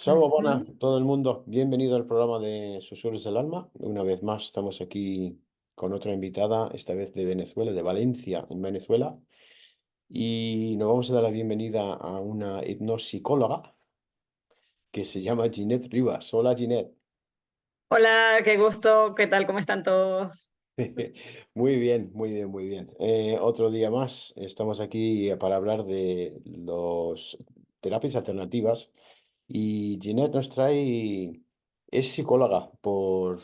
Salvo, buenas, Ujú. todo el mundo. Bienvenido al programa de Susurros del Alma. Una vez más estamos aquí con otra invitada, esta vez de Venezuela, de Valencia, en Venezuela. Y nos vamos a dar la bienvenida a una hipnosicóloga que se llama Ginette Rivas. Hola, Ginette. Hola, qué gusto, ¿qué tal? ¿Cómo están todos? Muy bien, muy bien, muy bien. Otro día más. Estamos aquí para hablar de las terapias alternativas. Y Ginette nos trae, es psicóloga por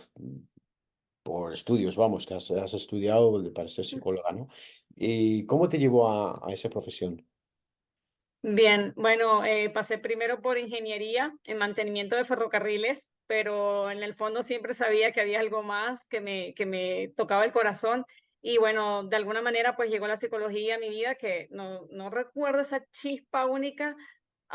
estudios, vamos, que has estudiado para ser psicóloga, ¿no? ¿Y cómo te llevó a esa profesión? Bien, bueno, pasé primero por ingeniería en mantenimiento de ferrocarriles, pero en el fondo siempre sabía que había algo más que me tocaba el corazón. Y bueno, de alguna manera pues llegó la psicología a mi vida, que no recuerdo esa chispa única.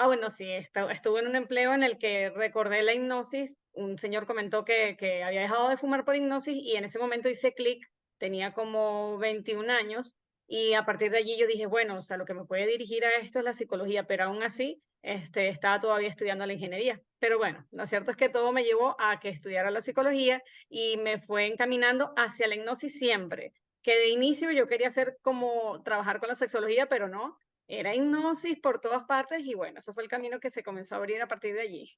Bueno, sí, estuve en un empleo en el que recordé la hipnosis. Un señor comentó que había dejado de fumar por hipnosis y en ese momento hice clic, tenía como 21 años y a partir de allí yo dije, bueno, o sea, lo que me puede dirigir a esto es la psicología, pero aún así estaba todavía estudiando la ingeniería. Pero bueno, lo cierto es que todo me llevó a que estudiara la psicología y me fue encaminando hacia la hipnosis siempre, que de inicio yo quería hacer como trabajar con la sexología, pero no, era hipnosis por todas partes y bueno, eso fue el camino que se comenzó a abrir a partir de allí.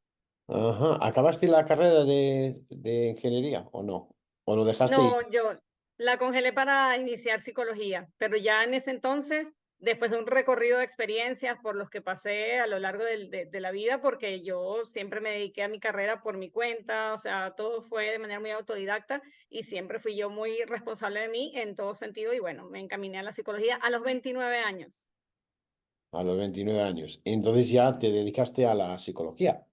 Ajá. ¿Acabaste la carrera de ingeniería o no? ¿O lo dejaste No, y... yo la congelé para iniciar psicología, pero ya en ese entonces, después de un recorrido de experiencias por los que pasé a lo largo de la vida, porque yo siempre me dediqué a mi carrera por mi cuenta, o sea, todo fue de manera muy autodidacta y siempre fui yo muy responsable de mí en todo sentido y bueno, me encaminé a la psicología a los 29 años. a los 29 años? Entonces ya te dedicaste a la psicología.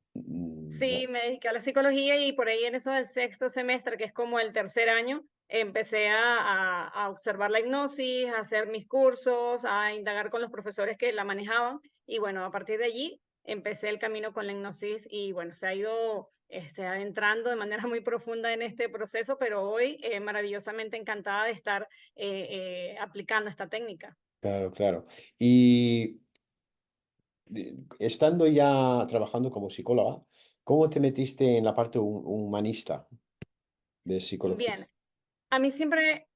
Sí, No. me dediqué a la psicología y por ahí en eso del sexto semestre, que es como el tercer año, empecé a observar la hipnosis, a hacer mis cursos, a indagar con los profesores que la manejaban y bueno, a partir de allí empecé el camino con la hipnosis y bueno, se ha ido adentrando de manera muy profunda en este proceso, pero hoy maravillosamente encantada de estar aplicando esta técnica. Claro, claro. Y estando ya trabajando como psicóloga, ¿cómo te metiste en la parte humanista de psicología? Bien, a mí siempre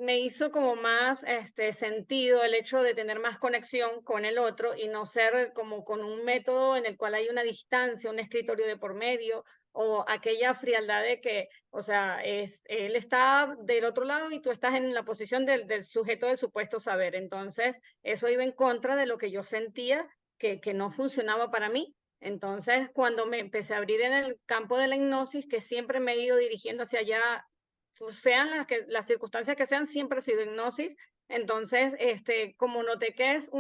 me hizo como más sentido el hecho de tener más conexión con el otro y no ser como con un método en el cual hay una distancia, un escritorio de por medio o aquella frialdad de que, o sea, él está del otro lado y tú estás en la posición del sujeto del supuesto saber. Entonces, eso iba en contra de lo que yo sentía que no funcionaba para mí. Entonces, cuando me empecé a abrir en el campo de la hipnosis, que siempre me he ido dirigiendo hacia allá, sean las circunstancias que sean, siempre ha sido hipnosis. Entonces, como noté que es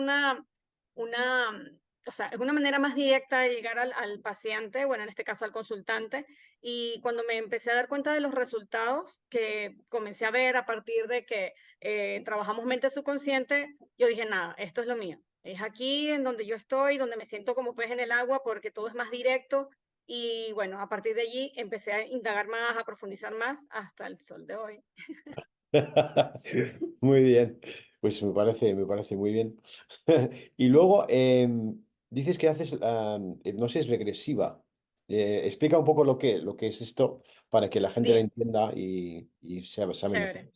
o sea, es una manera más directa de llegar al paciente, bueno, en este caso al consultante, y cuando me empecé a dar cuenta de los resultados que comencé a ver a partir de que trabajamos mente subconsciente, yo dije, nada, esto es lo mío. Es aquí en donde yo estoy, donde me siento como pez en el agua, porque todo es más directo, y bueno, a partir de allí empecé a indagar más, a profundizar más hasta el sol de hoy. Muy bien, pues me parece muy bien. Y luego dices que haces hipnosis regresiva. Explica un poco lo que es esto para que la gente lo Bien, entienda y sabe mejor. chévere.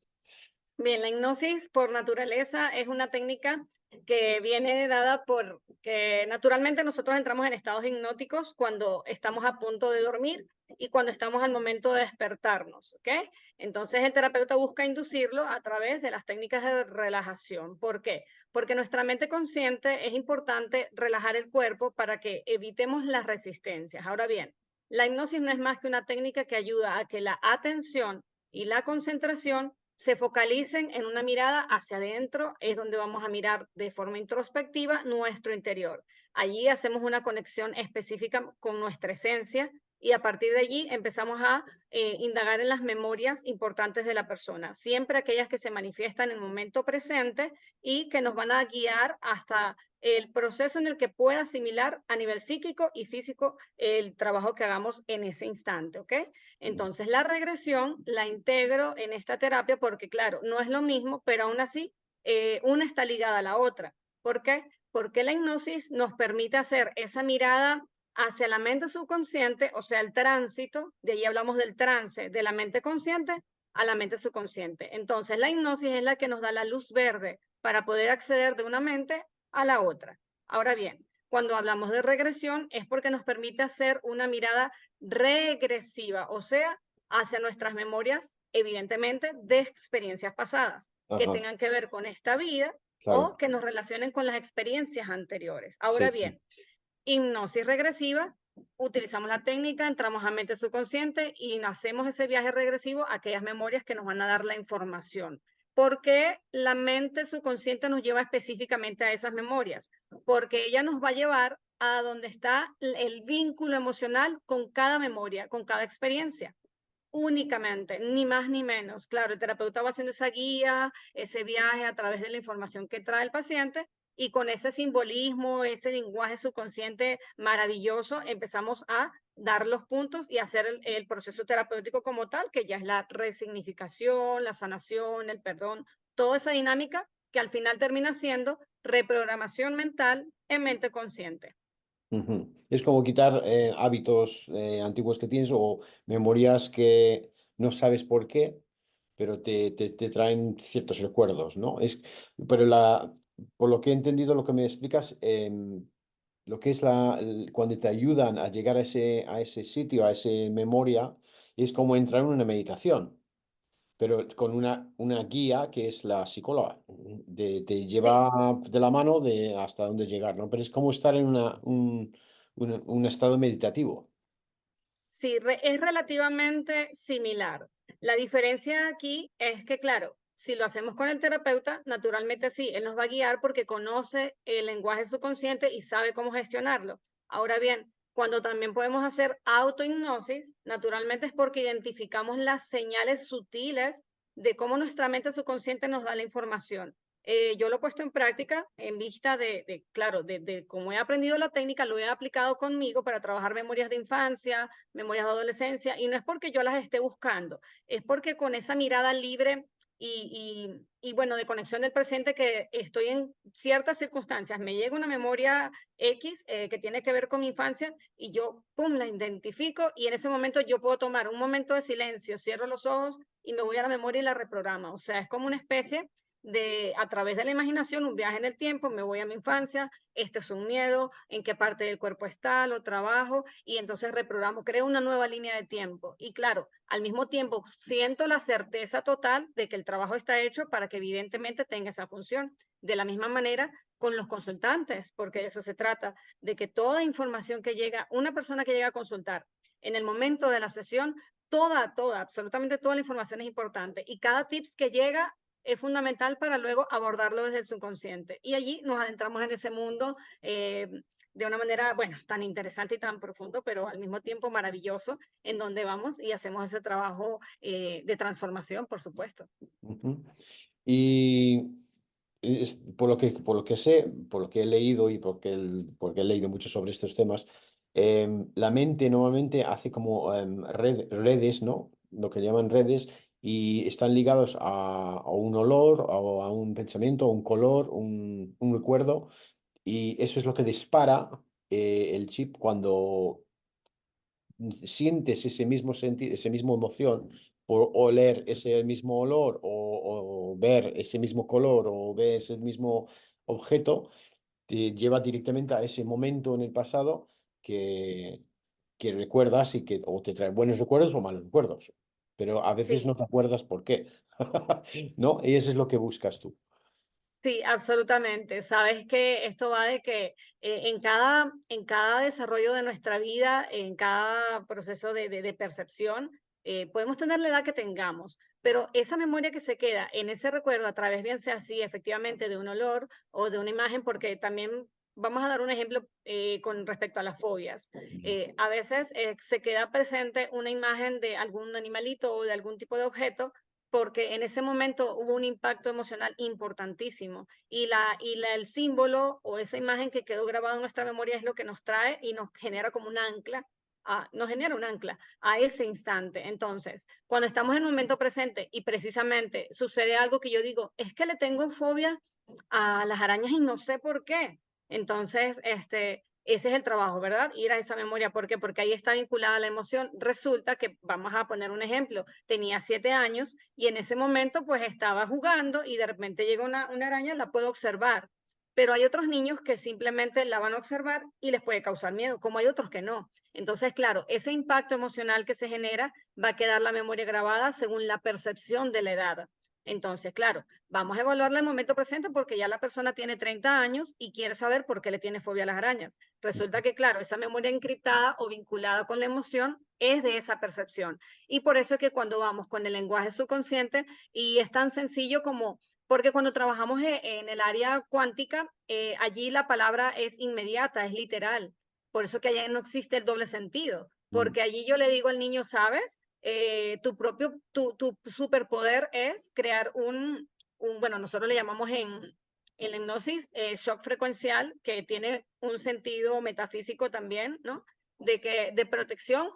Bien, la hipnosis por naturaleza es una técnica que viene dada por que naturalmente nosotros entramos en estados hipnóticos cuando estamos a punto de dormir y cuando estamos al momento de despertarnos, ¿ok? Entonces el terapeuta busca inducirlo a través de las técnicas de relajación. ¿Por qué? Porque nuestra mente consciente es importante relajar el cuerpo para que evitemos las resistencias. Ahora bien, la hipnosis no es más que una técnica que ayuda a que la atención y la concentración se focalicen en una mirada hacia adentro, es donde vamos a mirar de forma introspectiva nuestro interior. Allí hacemos una conexión específica con nuestra esencia y a partir de allí empezamos a indagar en las memorias importantes de la persona, siempre aquellas que se manifiestan en el momento presente y que nos van a guiar hasta el proceso en el que pueda asimilar a nivel psíquico y físico el trabajo que hagamos en ese instante, ¿ok? Entonces, la regresión la integro en esta terapia porque, claro, no es lo mismo, pero aún así, una está ligada a la otra. ¿Por qué? Porque la hipnosis nos permite hacer esa mirada hacia la mente subconsciente, o sea, el tránsito, de ahí hablamos del trance, de la mente consciente a la mente subconsciente. Entonces, la hipnosis es la que nos da la luz verde para poder acceder de una mente a la otra. Ahora bien, cuando hablamos de regresión es porque nos permite hacer una mirada regresiva, o sea, hacia nuestras memorias, evidentemente, de experiencias pasadas, que Ajá, tengan que ver con esta vida claro. o que nos relacionen con las experiencias anteriores. Ahora Sí, sí. bien, hipnosis regresiva, utilizamos la técnica, entramos a mente subconsciente y hacemos ese viaje regresivo a aquellas memorias que nos van a dar la información. ¿Por qué la mente subconsciente nos lleva específicamente a esas memorias? Porque ella nos va a llevar a donde está el vínculo emocional con cada memoria, con cada experiencia. Únicamente, ni más ni menos. Claro, el terapeuta va haciendo esa guía, ese viaje a través de la información que trae el paciente y con ese simbolismo, ese lenguaje subconsciente maravilloso, empezamos a dar los puntos y hacer el proceso terapéutico como tal, que ya es la resignificación, la sanación, el perdón, toda esa dinámica que al final termina siendo reprogramación mental en mente consciente. Ujú. Es como quitar hábitos antiguos que tienes o memorias que no sabes por qué, pero te traen ciertos recuerdos, ¿no? Pero por lo que he entendido, lo que me explicas, lo que es cuando te ayudan a llegar a ese sitio, a esa memoria, es como entrar en una meditación, pero con una guía que es la psicóloga. Te Sí, lleva de la mano de hasta dónde llegar, ¿no? Pero es como estar en un estado meditativo. sí, es relativamente similar. La diferencia aquí es que, claro, si lo hacemos con el terapeuta, naturalmente sí, él nos va a guiar porque conoce el lenguaje subconsciente y sabe cómo gestionarlo. Ahora bien, cuando también podemos hacer autohipnosis, naturalmente es porque identificamos las señales sutiles de cómo nuestra mente subconsciente nos da la información. Yo lo he puesto en práctica en vista claro, de cómo he aprendido la técnica, lo he aplicado conmigo para trabajar memorias de infancia, memorias de adolescencia, y no es porque yo las esté buscando, es porque con esa mirada libre y bueno, de conexión del presente que estoy en ciertas circunstancias, me llega una memoria X que tiene que ver con mi infancia y yo, pum, la identifico y en ese momento yo puedo tomar un momento de silencio, cierro los ojos y me voy a la memoria y la reprograma. O sea, es como una especie de, a través de la imaginación, un viaje en el tiempo, me voy a mi infancia, esto es un miedo, en qué parte del cuerpo está, lo trabajo y entonces reprogramo, creo una nueva línea de tiempo. Y claro, al mismo tiempo siento la certeza total de que el trabajo está hecho para que evidentemente tenga esa función. De la misma manera con los consultantes, porque de eso se trata, de que toda información que llega, una persona que llega a consultar en el momento de la sesión, absolutamente toda la información es importante y cada tips que llega es fundamental para luego abordarlo desde el subconsciente. Y allí nos adentramos en ese mundo de una manera, bueno, tan interesante y tan profundo, pero al mismo tiempo maravilloso, en donde vamos y hacemos ese trabajo de transformación, por supuesto. Ujú. Y por lo que sé, por lo que he leído y porque he leído mucho sobre estos temas, la mente normalmente hace como redes, ¿no? Lo que llaman redes, y están ligados a un olor, o a un pensamiento, a un color, un recuerdo, y eso es lo que dispara el chip cuando sientes ese mismo ese mismo emoción por oler ese mismo olor o ver ese mismo color o ver ese mismo objeto, te lleva directamente a ese momento en el pasado que, que recuerdas y que o te trae buenos recuerdos o malos recuerdos, pero a veces no Sí, te acuerdas por qué, ¿no? Y eso es lo que buscas tú. sí, absolutamente. Sabes que esto va de que en cada desarrollo de nuestra vida, en cada proceso de percepción, podemos tener la edad que tengamos, pero esa memoria que se queda en ese recuerdo a través, bien sea así, efectivamente, de un olor o de una imagen, porque también vamos a dar un ejemplo con respecto a las fobias. A veces se queda presente una imagen de algún animalito o de algún tipo de objeto porque en ese momento hubo un impacto emocional importantísimo el símbolo o esa imagen que quedó grabada en nuestra memoria es lo que nos trae y nos genera como un ancla, nos genera un ancla a ese instante. Entonces, cuando estamos en el momento presente y precisamente sucede algo que yo digo, es que le tengo fobia a las arañas y no sé por qué. Entonces, ese es el trabajo, ¿verdad? Ir a esa memoria. ¿Por qué? Porque ahí está vinculada la emoción. Resulta que, vamos a poner un ejemplo, tenía 7 años y en ese momento pues estaba jugando y de repente llega una araña, la puedo observar. Pero hay otros niños que simplemente la van a observar y les puede causar miedo, como hay otros que no. Entonces, claro, ese impacto emocional que se genera va a quedar la memoria grabada según la percepción de la edad. Entonces, claro, vamos a evaluarla en el momento presente porque ya la persona tiene 30 años y quiere saber por qué le tiene fobia a las arañas. Resulta que, claro, esa memoria encriptada o vinculada con la emoción es de esa percepción. Y por eso es que cuando vamos con el lenguaje subconsciente, y es tan sencillo como, porque cuando trabajamos en el área cuántica, allí la palabra es inmediata, es literal. Por eso que allá no existe el doble sentido, Mm. porque allí yo le digo al niño, ¿sabes? Tu superpoder es crear bueno, nosotros le llamamos en la hipnosis shock frecuencial, que tiene un sentido metafísico también, ¿no? De protección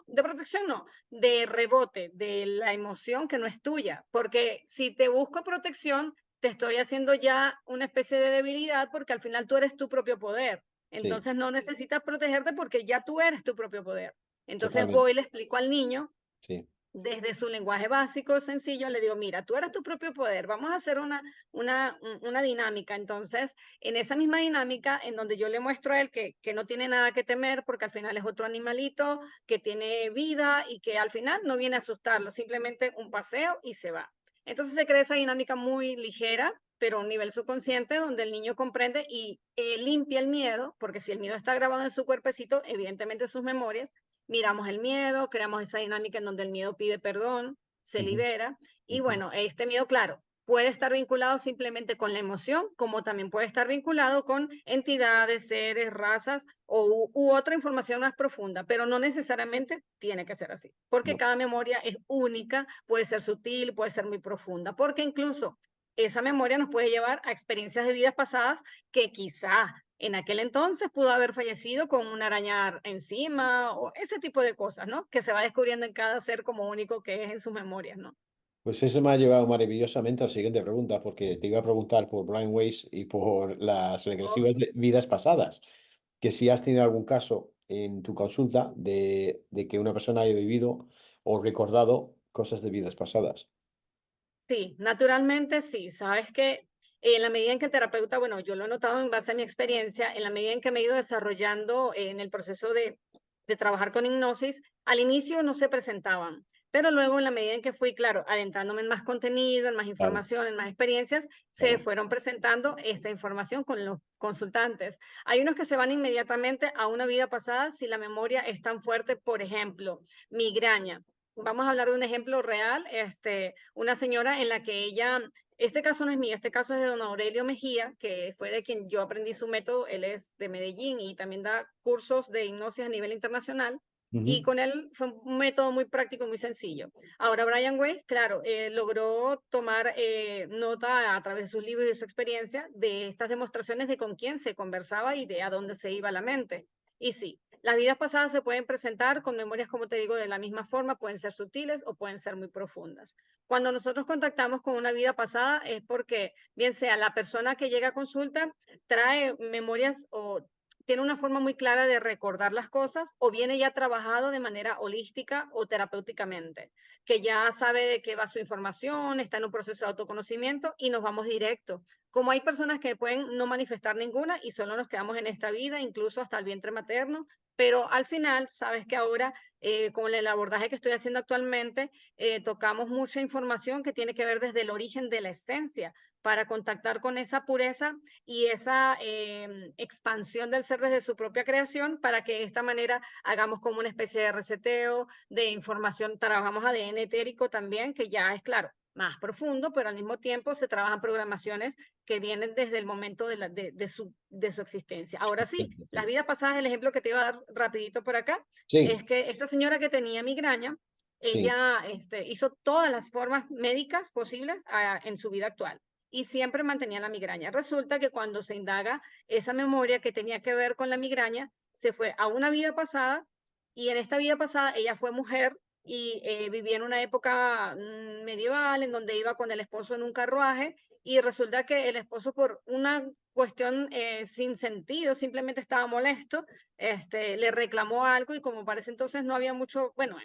no, de rebote, de la emoción que no es tuya, porque si te busco protección, te estoy haciendo ya una especie de debilidad porque al final tú eres tu propio poder. Sí, Entonces no necesitas protegerte porque ya tú eres tu propio poder. Entonces totalmente. voy y le explico al niño Sí. desde su lenguaje básico, sencillo, le digo, mira, tú eres tu propio poder, vamos a hacer una dinámica. Entonces, en esa misma dinámica, en donde yo le muestro a él que no tiene nada que temer, porque al final es otro animalito, que tiene vida y que al final no viene a asustarlo, simplemente un paseo y se va. Entonces se crea esa dinámica muy ligera, pero a un nivel subconsciente, donde el niño comprende y limpia el miedo, porque si el miedo está grabado en su cuerpecito, evidentemente sus memorias, miramos el miedo, creamos esa dinámica en donde el miedo pide perdón, se Ujú, libera. Y ujú. bueno, este miedo, claro, puede estar vinculado simplemente con la emoción, como también puede estar vinculado con entidades, seres, razas u otra información más profunda, pero no necesariamente tiene que ser así, porque No. cada memoria es única, puede ser sutil, puede ser muy profunda, porque incluso esa memoria nos puede llevar a experiencias de vidas pasadas que quizá en aquel entonces pudo haber fallecido con una araña encima o ese tipo de cosas, ¿no? Que se va descubriendo en cada ser como único que es en sus memorias, ¿no? Pues eso me ha llevado maravillosamente a la siguiente pregunta, porque te iba a preguntar por Brian Weiss y por las Oh, regresivas de vidas pasadas, que si has tenido algún caso en tu consulta de que una persona haya vivido o recordado cosas de vidas pasadas. sí, naturalmente sí. Sabes que en la medida en que el terapeuta, bueno, yo lo he notado en base a mi experiencia, en la medida en que me he ido desarrollando en el proceso de trabajar con hipnosis, al inicio no se presentaban, pero luego en la medida en que fui, claro, adentrándome en más contenido, en más Claro, información, en más experiencias, se claro. fueron presentando esta información con los consultantes. Hay unos que se van inmediatamente a una vida pasada si la memoria es tan fuerte, por ejemplo, migraña. Vamos a hablar de un ejemplo real, una señora en la que ella, este caso no es mío, este caso es de don Aurelio Mejía, que fue de quien yo aprendí su método, él es de Medellín y también da cursos de hipnosis a nivel internacional, y Ujú. con él fue un método muy práctico y muy sencillo. Ahora Brian Weiss, claro, logró tomar nota a través de sus libros y de su experiencia de estas demostraciones de con quién se conversaba y de a dónde se iba la mente. Y sí, las vidas pasadas se pueden presentar con memorias, como te digo, de la misma forma, pueden ser sutiles o pueden ser muy profundas. Cuando nosotros contactamos con una vida pasada es porque, bien sea la persona que llega a consulta, trae memorias o tiene una forma muy clara de recordar las cosas o viene ya trabajado de manera holística o terapéuticamente, que ya sabe de qué va su información, está en un proceso de autoconocimiento y nos vamos directo. Como hay personas que pueden no manifestar ninguna y solo nos quedamos en esta vida, incluso hasta el vientre materno, pero al final, sabes que ahora, con el abordaje que estoy haciendo actualmente, tocamos mucha información que tiene que ver desde el origen de la esencia para contactar con esa pureza y esa expansión del ser desde su propia creación para que de esta manera hagamos como una especie de reseteo de información. Trabajamos ADN etérico también, que ya es claro, más profundo, pero al mismo tiempo se trabajan programaciones que vienen desde el momento de su existencia. Ahora sí, las Sí, vidas pasadas, el ejemplo que te iba a dar rapidito por acá, sí, es que esta señora que tenía migraña, sí. ella hizo todas las formas médicas posibles en su vida actual y siempre mantenía la migraña. Resulta que cuando se indaga esa memoria que tenía que ver con la migraña, se fue a una vida pasada y en esta vida pasada ella fue mujer y vivía en una época medieval en donde iba con el esposo en un carruaje y resulta que el esposo por una cuestión sin sentido, simplemente estaba molesto, le reclamó algo y como parece entonces no había mucho, bueno,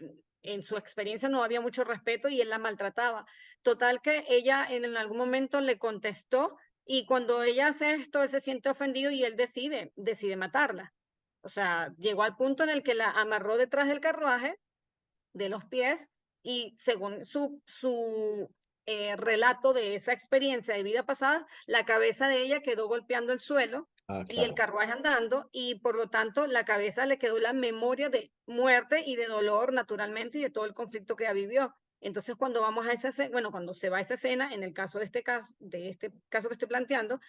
en su experiencia no había mucho respeto y él la maltrataba. Total que ella en algún momento le contestó y cuando ella hace esto, él se siente ofendido y él decide matarla. O sea, llegó al punto en el que la amarró detrás del carruaje de los pies y según su relato de esa experiencia de vida pasada, la cabeza de ella quedó golpeando el suelo Ah, y el claro. carruaje andando y por lo tanto la cabeza le quedó la memoria de muerte y de dolor naturalmente y de todo el conflicto que ella vivió. Entonces, cuando vamos a esa escena, bueno, cuando se va a esa escena, en el caso de este caso que estoy planteando,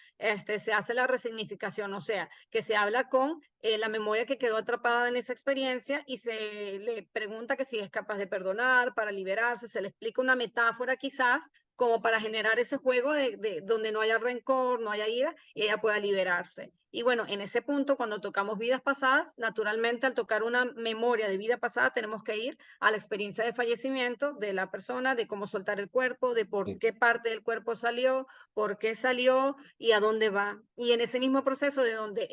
se hace la resignificación, o sea, que se habla con la memoria que quedó atrapada en esa experiencia y se le pregunta que si es capaz de perdonar, para liberarse, se le explica una metáfora quizás como para generar ese juego de donde no haya rencor, no haya ira y ella pueda liberarse. Y bueno, en ese punto, cuando tocamos vidas pasadas, naturalmente al tocar una memoria de vida pasada, tenemos que ir a la experiencia de fallecimiento de la persona, de cómo soltar el cuerpo, de por Sí, qué parte del cuerpo salió, por qué salió y a dónde va. Y en ese mismo proceso de donde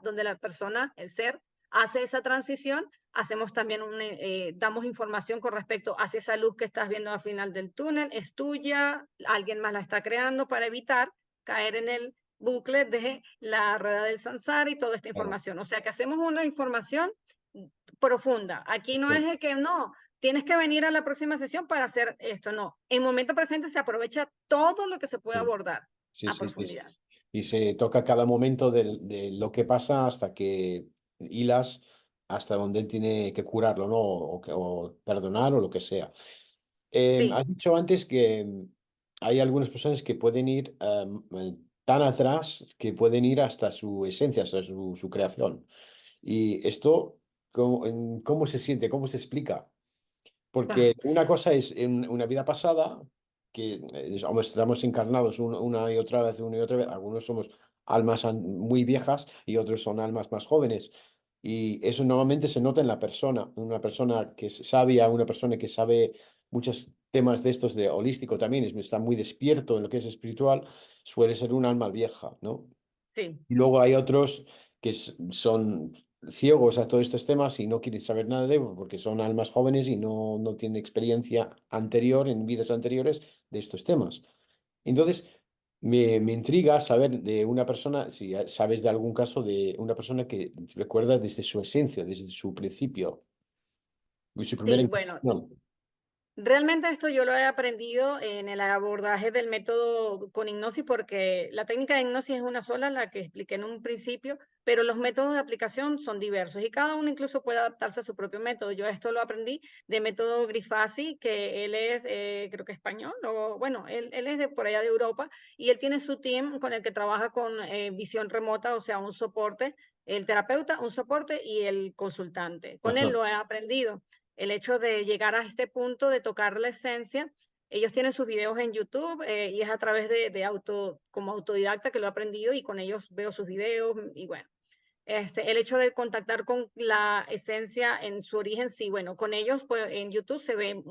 donde la persona, el ser, hace esa transición, hacemos también damos información con respecto a si esa luz que estás viendo al final del túnel es tuya, alguien más la está creando para evitar caer en el bucle de la rueda del samsara y toda esta claro. información. O sea que hacemos una información profunda. Aquí no es Sí, de que no, tienes que venir a la próxima sesión para hacer esto, no. En momento presente se aprovecha todo lo que se puede sí, abordar sí, a sí, sí, sí. profundidad. Y se toca cada momento de lo que pasa hasta que hilas hasta donde tiene que curarlo, ¿no? O perdonar o lo que sea. Sí, Has dicho antes que hay algunas personas que pueden ir tan atrás que pueden ir hasta su esencia, hasta su creación. Y esto, ¿cómo se siente? ¿Cómo se explica? Porque ah, una cosa es en una vida pasada, que hombre, estamos encarnados una y otra vez, una y otra vez. Algunos somos almas muy viejas y otros son almas más jóvenes. Y eso normalmente se nota en la persona. Una persona que es sabia, una persona que sabe muchos temas de estos de holístico también, está muy despierto en lo que es espiritual, suele ser un alma vieja, ¿no? sí. Y luego hay otros que son ciegos a todos estos temas y no quieren saber nada de ello porque son almas jóvenes y no tienen experiencia anterior, en vidas anteriores, de estos temas. Entonces, me intriga saber de una persona, si sabes de algún caso de una persona que recuerda desde su esencia, desde su principio, de su primera Sí, bueno, intención. realmente esto yo lo he aprendido en el abordaje del método con hipnosis, porque la técnica de hipnosis es una sola, la que expliqué en un principio, pero los métodos de aplicación son diversos y cada uno incluso puede adaptarse a su propio método. Yo esto lo aprendí de método Grifasi, que él es, creo que español, o bueno, él es de por allá de Europa y él tiene su team con el que trabaja con visión remota, o sea, un soporte, el terapeuta, un soporte y el consultante. Con él Ajá, lo he aprendido el hecho de llegar a este punto de tocar la esencia. Ellos tienen sus videos en YouTube y es a través como autodidacta que lo he aprendido y con ellos veo sus videos y bueno, el hecho de contactar con la esencia en su origen, sí, bueno, con ellos pues, en YouTube se ven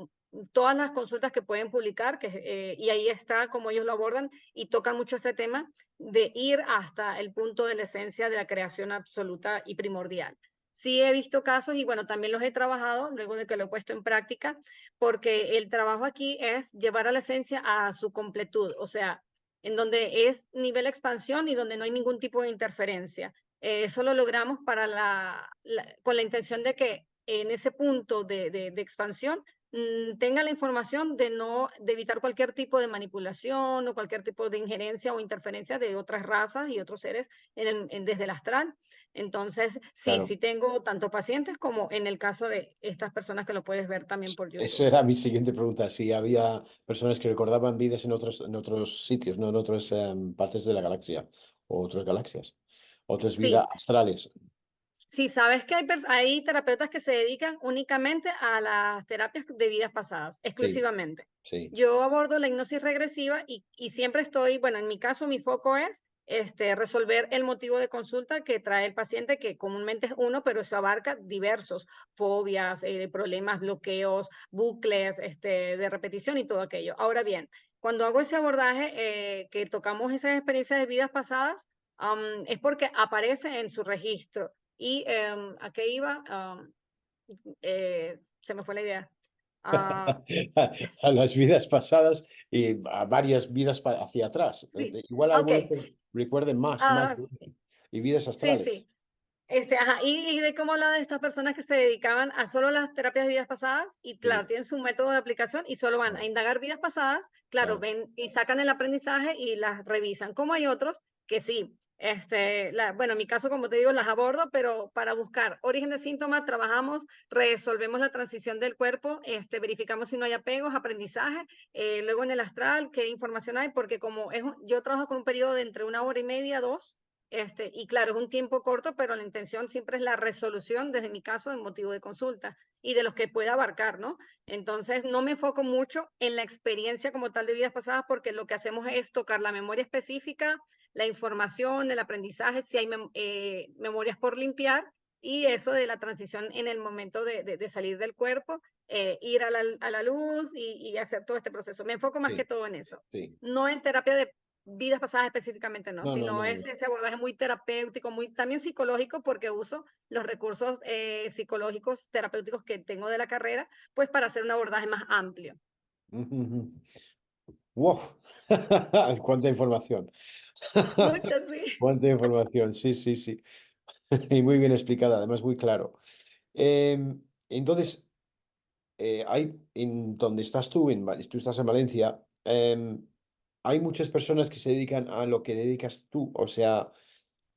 todas las consultas que pueden publicar y ahí está como ellos lo abordan y tocan mucho este tema de ir hasta el punto de la esencia de la creación absoluta y primordial. Sí he visto casos y bueno, también los he trabajado luego de que lo he puesto en práctica, porque el trabajo aquí es llevar a la esencia a su completud, o sea, en donde es nivel expansión y donde no hay ningún tipo de interferencia. Eso lo logramos con la intención de que en ese punto de expansión tenga la información de evitar cualquier tipo de manipulación o cualquier tipo de injerencia o interferencia de otras razas y otros seres desde el astral. Entonces, sí, claro. sí tengo tanto pacientes como en el caso de estas personas que lo puedes ver también por Eso YouTube. era mi siguiente pregunta, si había personas que recordaban vidas en otros sitios, no en otras partes de la galaxia o otras galaxias, otras vidas Sí, astrales. sí, sabes que hay terapeutas que se dedican únicamente a las terapias de vidas pasadas, Sí, exclusivamente. sí. Yo abordo la hipnosis regresiva y siempre estoy, bueno, en mi caso mi foco es resolver el motivo de consulta que trae el paciente, que comúnmente es uno, pero eso abarca diversos, fobias, problemas, bloqueos, bucles de repetición y todo aquello. Ahora bien, Cuando hago ese abordaje, que tocamos esas experiencias de vidas pasadas, es porque aparece en su registro. Y ¿a qué iba? Se me fue la idea. Ah, A las vidas pasadas y a varias vidas hacia atrás. sí, Igual ok. algunos recuerden más Ah, de una. Y vidas sí, astrales. sí. Ajá, y de cómo habla de estas personas que se dedicaban a solo las terapias de vidas pasadas y claro, Sí, tienen su método de aplicación y solo van a claro, indagar vidas pasadas, claro, claro. ven y sacan el aprendizaje y las revisan. Como hay otros que sí, bueno, en mi caso, como te digo, las abordo, pero para buscar origen de síntomas, trabajamos, resolvemos la transición del cuerpo, verificamos si no hay apegos, aprendizaje, luego en el astral, qué información hay, porque yo trabajo con un periodo de entre 1 hora y media, dos. Y claro, es un tiempo corto, pero la intención siempre es la resolución, desde mi caso, del motivo de consulta y de los que pueda abarcar, ¿no? Entonces, no me enfoco mucho en la experiencia como tal de vidas pasadas, porque lo que hacemos es tocar la memoria específica, la información, el aprendizaje, si hay memorias por limpiar, y eso de la transición en el momento de salir del cuerpo, ir a la luz y hacer todo este proceso. Me enfoco más que Sí, todo en eso, sí. no en terapia de vidas pasadas específicamente no, No, no, sino no, es no. ese abordaje muy terapéutico, muy también psicológico, porque uso los recursos psicológicos terapéuticos que tengo de la carrera, pues para hacer un abordaje más amplio. Ujú. ¡Wow! ¡Cuánta información! Muchas, sí. ¡Cuánta información! Sí, sí, sí. Y muy bien explicada, además muy claro. Entonces, hay en donde estás tú, tú estás en Valencia, hay muchas personas que se dedican a lo que dedicas tú. O sea,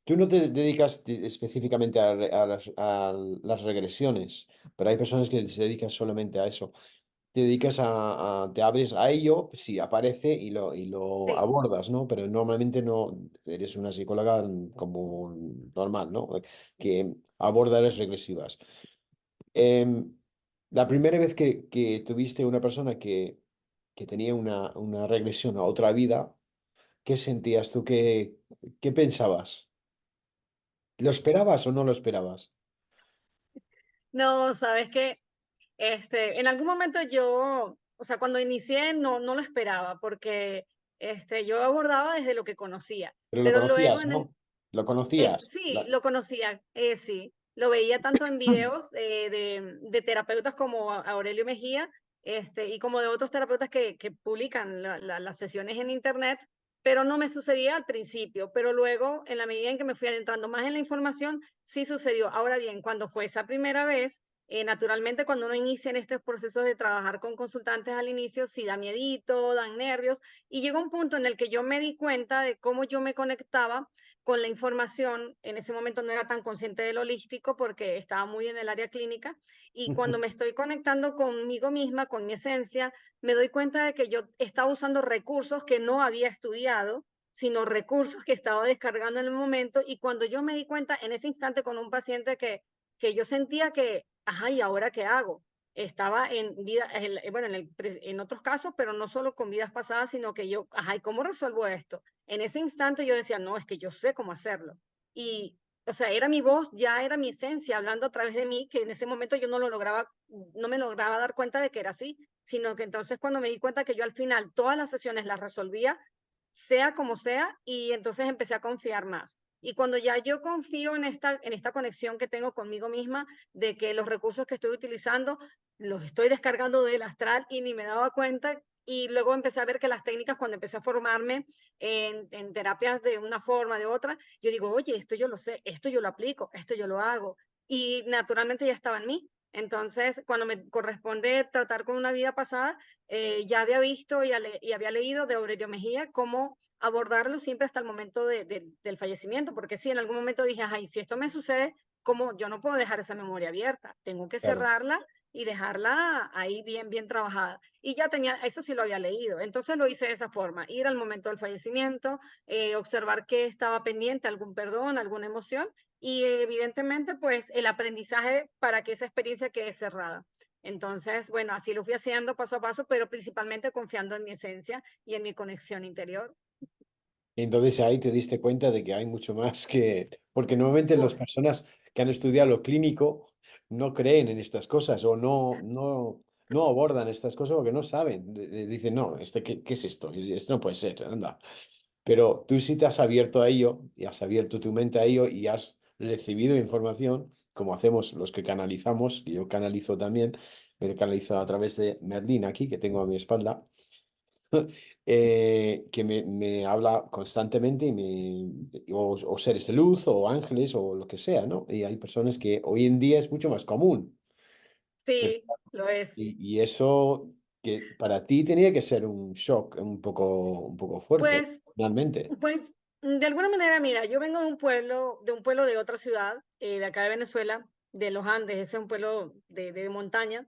tú no te dedicas específicamente a las regresiones, pero hay personas que se dedican solamente a eso. Te dedicas te abres a ello, sí, aparece y lo Sí. abordas, ¿no? Pero normalmente no eres una psicóloga como normal, ¿no? Que aborda las regresivas. Em, la primera vez que tuviste una persona que tenía una regresión a otra vida, ¿qué sentías tú? ¿Qué pensabas? ¿Lo esperabas o no lo esperabas? No, sabes que en algún momento yo, o sea, cuando inicié no lo esperaba, porque yo abordaba desde lo que conocía, Pero lo pero luego conocías, ¿no? Lo Es, conocías. sí, lo conocía, sí. Lo veía tanto en videos de terapeutas como Aurelio Mejía, y como de otros terapeutas que publican las sesiones en internet, pero no me sucedía al principio, pero luego, en la medida en que me fui adentrando más en la información, sí sucedió. Ahora bien, cuando fue esa primera vez, naturalmente cuando uno inicia en estos procesos de trabajar con consultantes al inicio, sí da miedito, dan nervios, y llegó un punto en el que yo me di cuenta de cómo yo me conectaba con la información. En ese momento no era tan consciente del holístico porque estaba muy en el área clínica, y cuando me estoy conectando conmigo misma, con mi esencia, me doy cuenta de que yo estaba usando recursos que no había estudiado, sino recursos que estaba descargando en el momento, y cuando yo me di cuenta en ese instante con un paciente que yo sentía que, ajá, ¿y ahora qué hago? Estaba en vida, bueno, en otros casos, pero no solo con vidas pasadas, sino que yo, ajá, ¿y cómo resuelvo esto? En ese instante yo decía, no, es que yo sé cómo hacerlo. Y, o sea, era mi voz, ya era mi esencia hablando a través de mí, que en ese momento yo no me lograba dar cuenta de que era así, sino que entonces cuando me di cuenta que yo al final todas las sesiones las resolvía, sea como sea, y entonces empecé a confiar más. Y cuando ya yo confío en esta conexión que tengo conmigo misma, de que los recursos que estoy utilizando los estoy descargando del astral y ni me daba cuenta, y luego empecé a ver que las técnicas, cuando empecé a formarme en terapias de una forma, de otra, yo digo, oye, esto yo lo sé, esto yo lo aplico, esto yo lo hago. Y naturalmente ya estaba en mí. Entonces, cuando me corresponde tratar con una vida pasada, ya había visto y había leído de Aurelio Mejía cómo abordarlo siempre hasta el momento del fallecimiento, porque sí, en algún momento dije, ay, si esto me sucede, ¿cómo yo no puedo dejar esa memoria abierta? Tengo que Claro. cerrarla y dejarla ahí bien, bien trabajada. Y ya tenía, eso sí lo había leído, entonces lo hice de esa forma, ir al momento del fallecimiento, observar qué estaba pendiente, algún perdón, alguna emoción, y evidentemente pues el aprendizaje para que esa experiencia quede cerrada. Entonces, bueno, así lo fui haciendo paso a paso, pero principalmente confiando en mi esencia y en mi conexión interior. Entonces ahí te diste cuenta de que hay mucho más que... Porque normalmente Uf, las personas que han estudiado lo clínico no creen en estas cosas o no, no... no abordan estas cosas porque no saben. Dicen, no, ¿qué es esto? Esto no puede ser, anda. Pero tú sí te has abierto a ello y has abierto tu mente a ello y has recibido información, como hacemos los que canalizamos, y yo canalizo también, me canalizo a través de Merlín aquí, que tengo a mi espalda, que me habla constantemente o seres de luz o ángeles o lo que sea, ¿no? Y hay personas que hoy en día es mucho más común. Pero- Sí, lo es. y eso que para ti tenía que ser un shock un poco fuerte, Pues, realmente. de alguna manera, mira, yo vengo de un pueblo de otra ciudad, de acá de Venezuela, de los Andes, ese es un pueblo de montaña,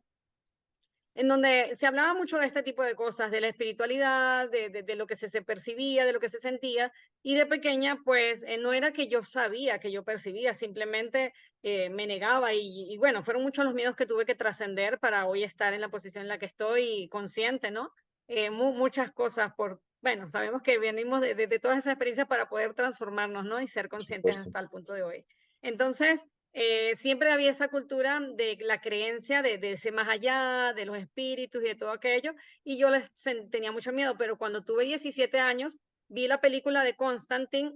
en donde se hablaba mucho de este tipo de cosas, de la espiritualidad, de lo que se percibía, de lo que se sentía, y de pequeña, pues no era que yo sabía, que yo percibía, simplemente me negaba y bueno, fueron muchos los miedos que tuve que trascender para hoy estar en la posición en la que estoy, consciente, ¿no? Muchas cosas bueno, sabemos que venimos de todas esas experiencias para poder transformarnos, ¿no? Y ser Por conscientes supuesto. hasta el punto de hoy. Entonces, siempre había esa cultura de la creencia de ese más allá, de los espíritus y de todo aquello, y yo tenía mucho miedo, pero cuando tuve 17 años, vi la película de Constantine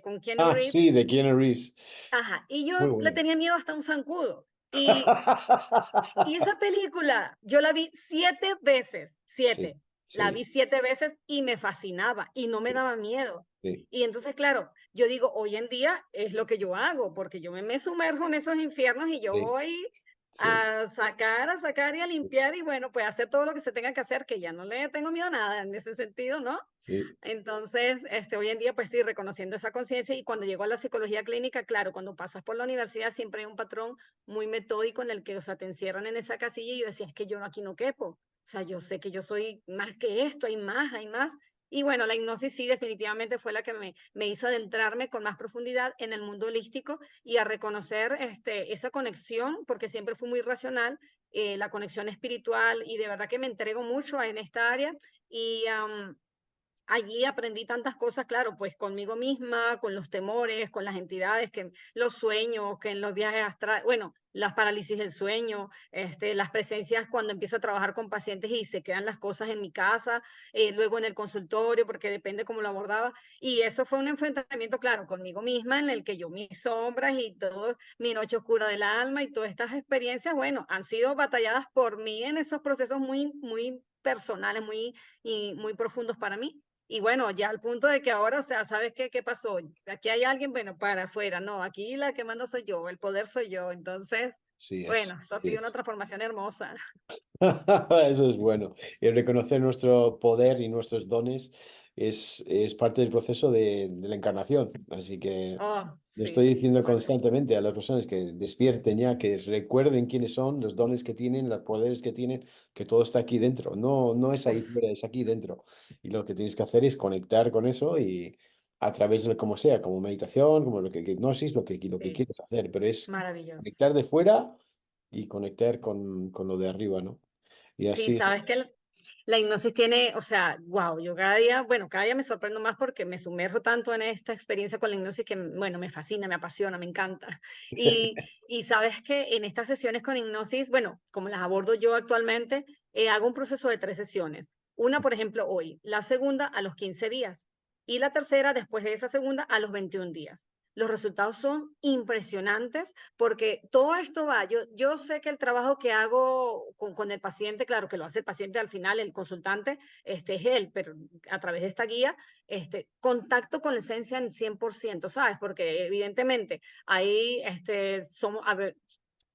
con Keanu Ah, Reeves, sí, de Keanu Reeves. ajá, y yo Muy le bueno. tenía miedo hasta un zancudo. Y esa película yo la vi 7 veces, Sí, 7. La vi sí, 7 veces y me fascinaba y no me sí, daba miedo. sí, Y entonces, claro, yo digo, hoy en día es lo que yo hago, porque yo me sumerjo en esos infiernos y yo sí, voy sí, a sacar y a limpiar y bueno, pues hacer todo lo que se tenga que hacer, que ya no le tengo miedo a nada en ese sentido, ¿no? sí, Entonces, hoy en día, pues sí, reconociendo esa conciencia y cuando llego a la psicología clínica, claro, cuando pasas por la universidad siempre hay un patrón muy metódico en el que, o sea, te encierran en esa casilla y yo decía, es que yo aquí no quepo, o sea, yo sé que yo soy más que esto, hay más, hay más. Y bueno, la hipnosis sí definitivamente fue la que me hizo adentrarme con más profundidad en el mundo holístico y a reconocer esa conexión, porque siempre fui muy racional, la conexión espiritual y de verdad que me entrego mucho en esta área y allí aprendí tantas cosas, claro, pues conmigo misma, con los temores, con las entidades, que los sueños, que en los viajes astrales, bueno, las parálisis del sueño, las presencias cuando empiezo a trabajar con pacientes y se quedan las cosas en mi casa, luego en el consultorio, porque depende cómo lo abordaba. Y eso fue un enfrentamiento, claro, conmigo misma, en el que yo mis sombras y todo, mi noche oscura del alma y todas estas experiencias, bueno, han sido batalladas por mí en esos procesos muy, muy personales, muy profundos para mí. Y bueno, ya al punto de que ahora, o sea, ¿sabes qué pasó? Aquí hay alguien, bueno, para afuera, no, aquí la que manda soy yo, el poder soy yo. Entonces, sí es, bueno, eso ha sí sido una es. transformación hermosa. Eso es bueno. Y reconocer nuestro poder y nuestros dones es parte del proceso de la encarnación. Así que Oh, lo estoy sí, diciendo vale. constantemente a las personas que despierten ya, que recuerden quiénes son, los dones que tienen, los poderes que tienen, que todo está aquí dentro. No, no es ahí Uf, fuera, es aquí dentro. Y lo que tienes que hacer es conectar con eso y a través de como sea, como meditación, como lo que hipnosis, lo que sí, quieres hacer, pero es maravilloso. conectar de fuera y conectar con lo de arriba, ¿no? Y Sí, así, sabes que la hipnosis tiene, o sea, wow, yo cada día, bueno, cada día me sorprendo más porque me sumerjo tanto en esta experiencia con la hipnosis que, bueno, me fascina, me apasiona, me encanta. Y, y sabes que en estas sesiones con hipnosis, bueno, como las abordo yo actualmente, hago un proceso de 3 sesiones. Una, por ejemplo, hoy, la segunda a los 15 días y la tercera después de esa segunda a los 21 días. Los resultados son impresionantes porque todo esto va, yo sé que el trabajo que hago con el paciente, claro que lo hace el paciente al final, el consultante, es él, pero a través de esta guía, contacto con la esencia en 100%, ¿sabes? Porque evidentemente ahí somos, a ver,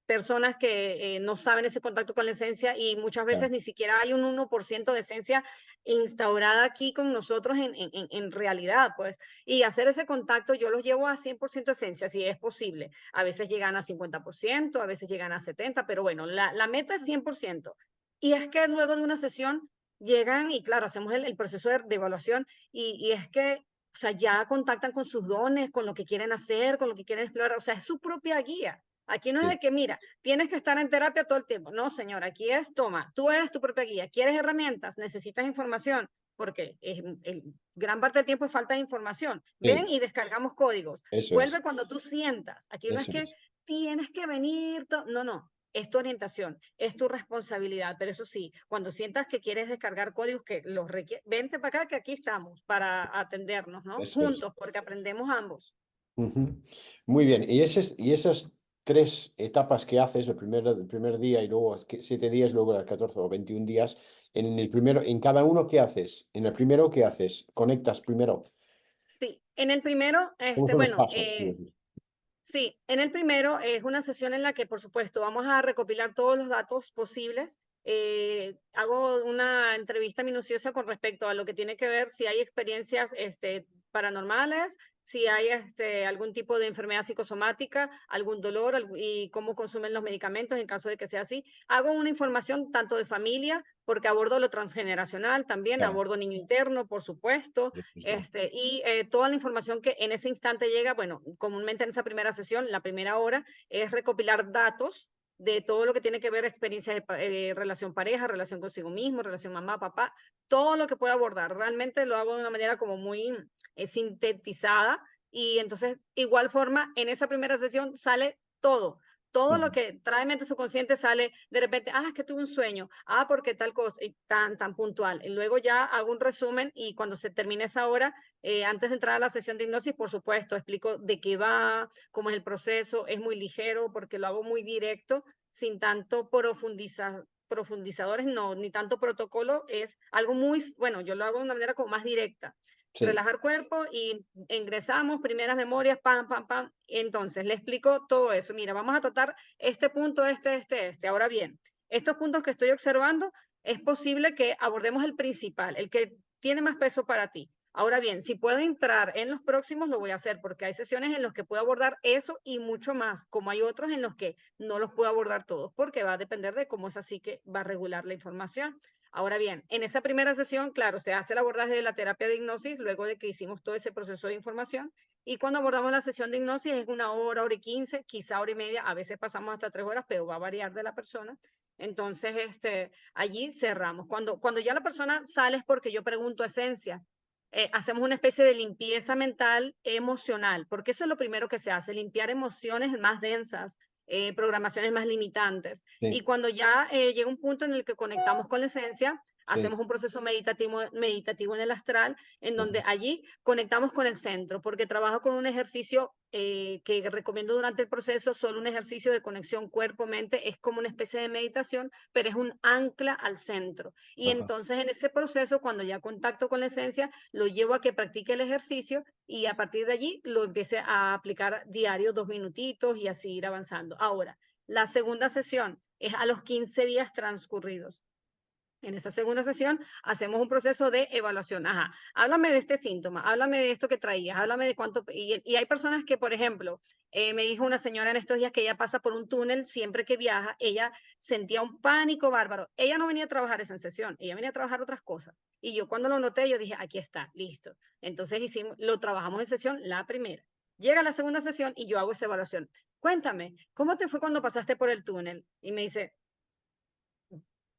personas que no saben ese contacto con la esencia y muchas claro, veces ni siquiera hay un 1% de esencia instaurada aquí con nosotros en realidad, pues. Y hacer ese contacto yo los llevo a 100% esencia, si es posible. A veces llegan a 50%, a veces llegan a 70%, pero bueno, la meta es 100%. Y es que luego de una sesión llegan y claro, hacemos el proceso de evaluación y es que, o sea, ya contactan con sus dones, con lo que quieren hacer, con lo que quieren explorar, o sea, es su propia guía. Aquí no es de sí, que, mira, tienes que estar en terapia todo el tiempo. No, señor, aquí es, toma, tú eres tu propia guía. ¿Quieres herramientas? ¿Necesitas información? Porque gran parte del tiempo es falta de información. Ven sí, y descargamos códigos. eso es, Vuelve cuando tú sientas. Aquí no es eso que es. tienes que venir. No, no. es tu orientación, es tu responsabilidad, pero eso sí, cuando sientas que quieres descargar códigos que los requieren, vente para acá que aquí estamos para atendernos, ¿no? Eso es. Juntos, porque aprendemos ambos. Ujú. Muy bien. Y esas tres etapas que haces, el primer día y luego 7 días, luego las 14 o 21 días, en el primero, en cada uno, ¿qué haces? En el primero, ¿qué haes? Conectas primero. Sí, en el primero, ¿Cómo son los pasos, quiero decir? sí, en el primero es una sesión en la que, por supuesto, vamos a recopilar todos los datos posibles. Hago una entrevista minuciosa con respecto a lo que tiene que ver si hay experiencias paranormales, si hay algún tipo de enfermedad psicosomática, algún dolor y cómo consumen los medicamentos en caso de que sea así. Hago una información tanto de familia, porque abordo lo transgeneracional también, Claro. abordo niño interno, por supuesto, toda la información que en ese instante llega, bueno, comúnmente en esa primera sesión, la primera hora, es recopilar datos de todo lo que tiene que ver experiencias de relación pareja, relación consigo mismo, relación mamá, papá, todo lo que pueda abordar. Realmente lo hago de una manera como muy sintetizada y entonces, igual forma, en esa primera sesión sale todo. Todo lo Ujú. que trae mente subconsciente sale de repente, es que tuve un sueño, porque tal cosa, y tan puntual. Y luego ya hago un resumen y cuando se termine esa hora, antes de entrar a la sesión de hipnosis, por supuesto, explico de qué va, cómo es el proceso, es muy ligero porque lo hago muy directo, sin tanto profundizadores, no, ni tanto protocolo, es algo muy, bueno, yo lo hago de una manera como más directa. Sí. Relajar cuerpo y ingresamos, primeras memorias, pam, pam, pam. Entonces, le explico todo eso. Mira, vamos a tratar este punto, este. Ahora bien, estos puntos que estoy observando, es posible que abordemos el principal, el que tiene más peso para ti. Ahora bien, si puedo entrar en los próximos, lo voy a hacer, porque hay sesiones en las que puedo abordar eso y mucho más, como hay otros en los que no los puedo abordar todos, porque va a depender de cómo es así que va a regular la información. Ahora bien, en esa primera sesión, claro, se hace el abordaje de la terapia de hipnosis luego de que hicimos todo ese proceso de información. Y cuando abordamos la sesión de hipnosis es 1 hora, 1 hora y 15, quizá 1 hora y media, a veces pasamos hasta 3 horas, pero va a variar de la persona. Entonces, allí cerramos. Cuando ya la persona sale es porque yo pregunto esencia. Hacemos una especie de limpieza mental emocional, porque eso es lo primero que se hace, limpiar emociones más densas, programaciones más limitantes. Y Sí. cuando ya llega un punto en el que conectamos con la esencia, Sí. hacemos un proceso meditativo en el astral, en donde Ujú. allí conectamos con el centro, porque trabajo con un ejercicio que recomiendo durante el proceso, solo un ejercicio de conexión cuerpo-mente, es como una especie de meditación, pero es un ancla al centro. Y Ajá. entonces en ese proceso, cuando ya contacto con la esencia, lo llevo a que practique el ejercicio y a partir de allí lo empiece a aplicar diario 2 minutitos y así ir avanzando. Ahora, la segunda sesión es a los 15 días transcurridos. En esa segunda sesión hacemos un proceso de evaluación. Ajá, háblame de este síntoma, háblame de esto que traías, háblame de cuánto. Y hay personas que, por ejemplo, me dijo una señora en estos días que ella pasa por un túnel siempre que viaja, ella sentía un pánico bárbaro. Ella no venía a trabajar esa en sesión, ella venía a trabajar otras cosas. Y yo cuando lo noté, yo dije, aquí está, listo. Entonces lo trabajamos en sesión la primera. Llega la segunda sesión y yo hago esa evaluación. Cuéntame, ¿cómo te fue cuando pasaste por el túnel? Y me dice,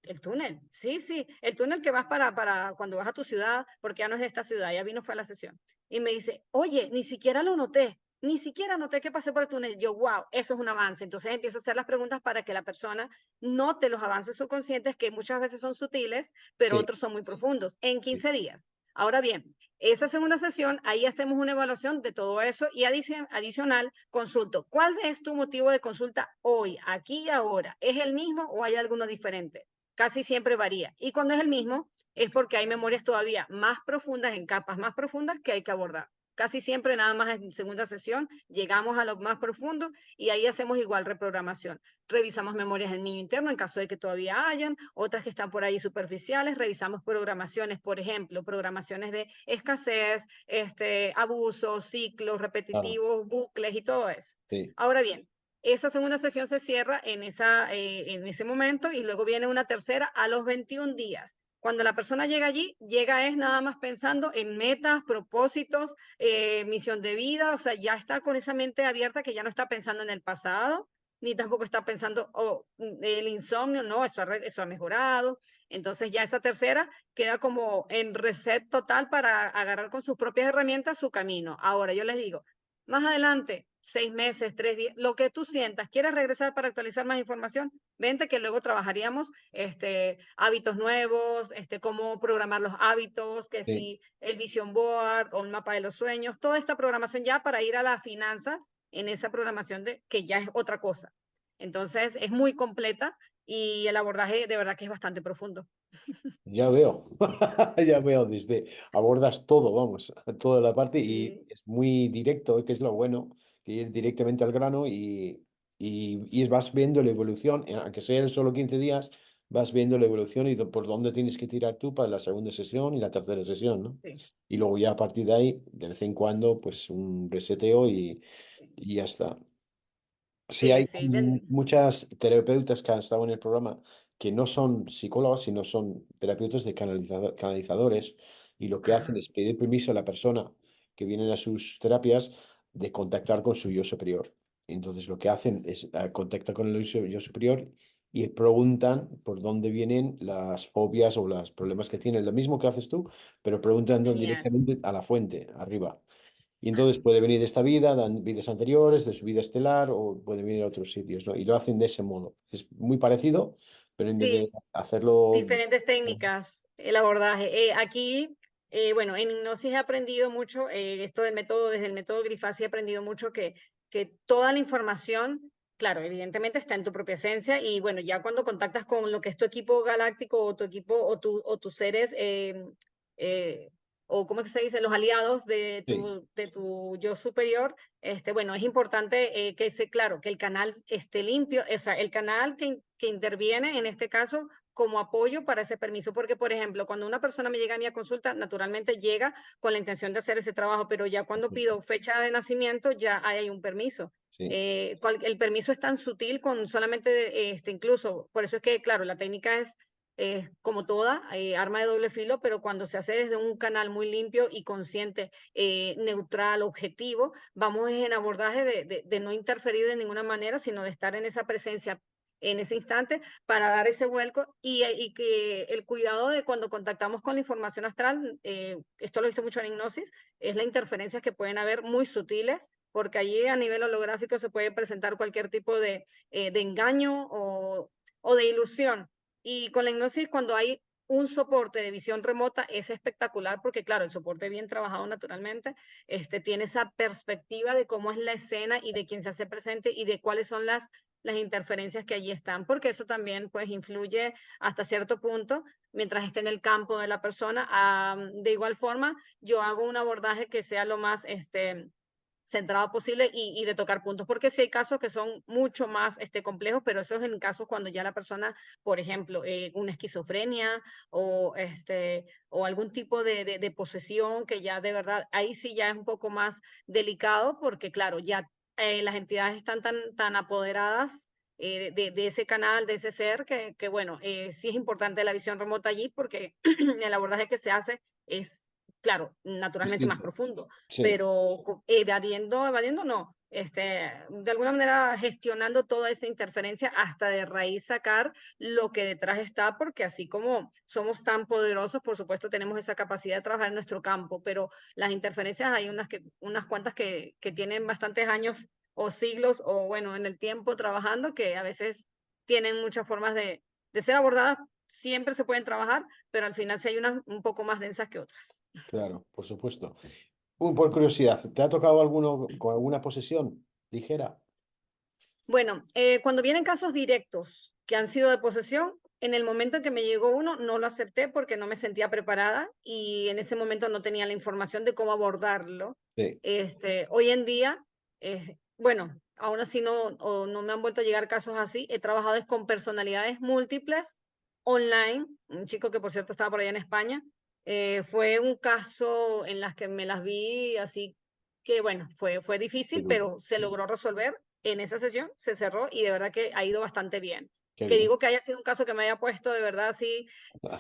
el túnel, sí, sí, el túnel que vas para cuando vas a tu ciudad, porque ya no es de esta ciudad, ya vino, fue a la sesión. Y me dice, oye, ni siquiera lo noté, ni siquiera noté que pasé por el túnel. Yo, wow, eso es un avance. Entonces empiezo a hacer las preguntas para que la persona note los avances subconscientes que muchas veces son sutiles, pero Sí. otros son muy profundos, en Sí. 15 días. Ahora bien, esa segunda sesión, ahí hacemos una evaluación de todo eso y adicional, consulto, ¿cuál es tu motivo de consulta hoy, aquí y ahora? ¿Es el mismo o hay alguno diferente? Casi siempre varía. Y cuando es el mismo, es porque hay memorias todavía más profundas, en capas más profundas que hay que abordar. Casi siempre, nada más en segunda sesión, llegamos a lo más profundo y ahí hacemos igual reprogramación. Revisamos memorias del niño interno en caso de que todavía hayan, otras que están por ahí superficiales, revisamos programaciones, por ejemplo, programaciones de escasez, abusos, ciclos Claro. repetitivos, bucles y todo eso. Sí. Ahora bien, esa segunda sesión se cierra en ese momento y luego viene una tercera a los 21 días. Cuando la persona llega allí, llega es nada más pensando en metas, propósitos, misión de vida, o sea, ya está con esa mente abierta que ya no está pensando en el pasado, ni tampoco está pensando, el insomnio, no, eso ha mejorado. Entonces ya esa tercera queda como en reset total para agarrar con sus propias herramientas su camino. Ahora yo les digo, más adelante, 6 meses, 3 días, lo que tú sientas. ¿Quieres regresar para actualizar más información? Vente que luego trabajaríamos hábitos nuevos, cómo programar los hábitos, que Sí. si el vision board o el mapa de los sueños, toda esta programación ya para ir a las finanzas en esa programación que ya es otra cosa. Entonces es muy completa y el abordaje de verdad que es bastante profundo. Ya veo, ya veo, desde abordas todo, vamos, toda la parte y Sí, es muy directo, que es lo bueno, que ir directamente al grano y vas viendo la evolución, aunque sean solo 15 días, vas viendo la evolución y por dónde tienes que tirar tú para la segunda sesión y la tercera sesión, ¿no? sí, Y luego ya a partir de ahí, de vez en cuando, pues un reseteo y ya está. Sí, sí, hay sí, muchas terapeutas que han estado en el programa que no son psicólogos, sino son terapeutas de canalizadores y lo que hacen ajá, es pedir permiso a la persona que viene a sus terapias de contactar con su yo superior. Entonces lo que hacen es contactar con el yo superior y preguntan por dónde vienen las fobias o los problemas que tienen. Lo mismo que haces tú, pero preguntando genial. directamente a la fuente, arriba. Y entonces puede venir de esta vida, dan vidas anteriores, de su vida estelar, o puede venir a otros sitios, ¿no? Y lo hacen de ese modo. Es muy parecido, pero en vez de Sí, hacerlo... diferentes técnicas, el abordaje. Aquí, bueno, en hipnosis he aprendido mucho, esto del método, desde el método Grifasi he aprendido mucho que toda la información, claro, evidentemente está en tu propia esencia y bueno, ya cuando contactas con lo que es tu equipo galáctico o tu equipo o tus seres, eh, o ¿cómo es que se dice? Los aliados Sí, de tu yo superior, bueno, es importante claro, que el canal esté limpio, o sea, el canal que interviene en este caso como apoyo para ese permiso, porque por ejemplo, cuando una persona me llega a mi consulta, naturalmente llega con la intención de hacer ese trabajo, pero ya cuando pido fecha de nacimiento, ya hay un permiso. sí, El permiso es tan sutil con solamente, incluso, por eso es que, claro, la técnica es como toda, arma de doble filo, pero cuando se hace desde un canal muy limpio y consciente, neutral, objetivo, vamos en abordaje de no interferir de ninguna manera, sino de estar en esa presencia en ese instante para dar ese vuelco y que el cuidado de cuando contactamos con la información astral, esto lo he visto mucho en hipnosis, es la interferencias que pueden haber muy sutiles, porque allí a nivel holográfico se puede presentar cualquier tipo de engaño o de ilusión. Y con la hipnosis, cuando hay un soporte de visión remota, es espectacular porque, claro, el soporte bien trabajado naturalmente, tiene esa perspectiva de cómo es la escena y de quién se hace presente y de cuáles son las interferencias que allí están, porque eso también pues influye hasta cierto punto mientras esté en el campo de la persona. De igual forma, yo hago un abordaje que sea lo más centrado posible y de tocar puntos, porque sí hay casos que son mucho más complejos, pero eso es en casos cuando ya la persona, por ejemplo, una esquizofrenia o algún tipo de posesión que ya de verdad, ahí sí ya es un poco más delicado, porque claro, ya las entidades están tan apoderadas de ese canal, de ese ser, que bueno, sí es importante la visión remota allí, porque el abordaje que se hace es, claro, naturalmente más distinto. profundo, Sí, pero evadiendo no, de alguna manera gestionando toda esa interferencia hasta de raíz sacar lo que detrás está, porque así como somos tan poderosos, por supuesto tenemos esa capacidad de trabajar en nuestro campo, pero las interferencias hay unas cuantas que tienen bastantes años o siglos o bueno, en el tiempo trabajando, que a veces tienen muchas formas de ser abordadas, siempre se pueden trabajar, pero al final sí hay unas un poco más densas que otras. claro, por supuesto. Por curiosidad, ¿te ha tocado alguno con alguna posesión ligera? Bueno, cuando vienen casos directos que han sido de posesión, en el momento en que me llegó uno, no lo acepté porque no me sentía preparada y en ese momento no tenía la información de cómo abordarlo. Sí, Hoy en día, bueno, aún así no me han vuelto a llegar casos así. He trabajado es con personalidades múltiples online. Un chico que por cierto estaba por allá en España. Fue un caso en las que me las vi así que bueno, fue qué difícil, duro. pero se logró resolver en esa sesión, se cerró y de verdad que ha ido bastante bien. Qué Que bien. digo que haya sido un caso que me haya puesto de verdad así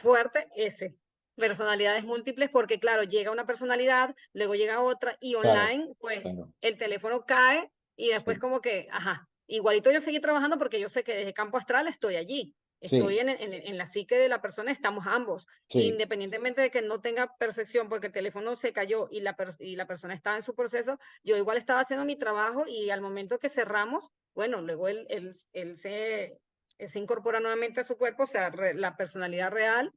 fuerte, ese. Personalidades múltiples, porque claro, llega una personalidad, luego llega otra y Claro, online, pues claro. el teléfono cae y después Sí, como que, ajá, igualito yo seguí trabajando porque yo sé que desde campo astral estoy allí. sí, estoy en la psique de la persona, estamos ambos, sí, independientemente de que no tenga percepción porque el teléfono se cayó y y la persona estaba en su proceso, yo igual estaba haciendo mi trabajo y al momento que cerramos, bueno, luego él se incorpora nuevamente a su cuerpo, o sea, la personalidad real,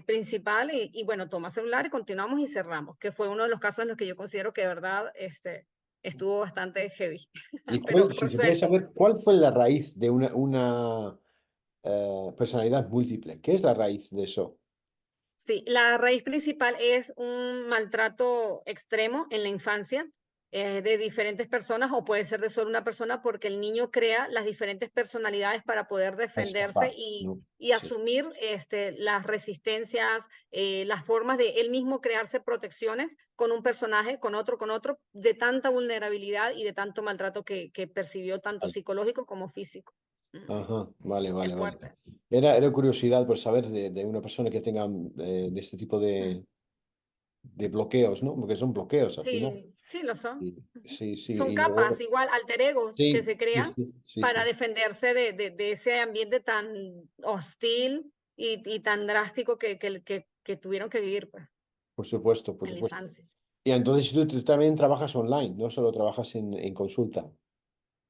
principal, y bueno, toma celular y continuamos y cerramos, que fue uno de los casos en los que yo considero que de verdad estuvo bastante heavy, ¿Y pero si se puede resuelto. saber, cuál fue la raíz de una personalidad múltiple? ¿Qué es la raíz de eso? Sí, la raíz principal es un maltrato extremo en la infancia, de diferentes personas, o puede ser de solo una persona, porque el niño crea las diferentes personalidades para poder A escapar, defenderse ¿no? y Sí, asumir las resistencias, las formas de él mismo crearse protecciones con un personaje, con otro, de tanta vulnerabilidad y de tanto maltrato que percibió, tanto vale. psicológico como físico. Mm, Ajá, vale, Es vale, vale. fuerte. Era curiosidad por saber de una persona que tenga de este tipo Mm. de bloqueos, ¿no? Porque son bloqueos al final. Sí, sí lo son. Sí, Ujú. sí, sí, Son y capas, luego, igual alter egos que sí, se sí, crean sí, sí, para sí, defenderse de ese ambiente tan hostil y tan drástico que tuvieron que vivir, pues, por supuesto, por en la supuesto. infancia. Y entonces tú también trabajas online, no solo trabajas en consulta.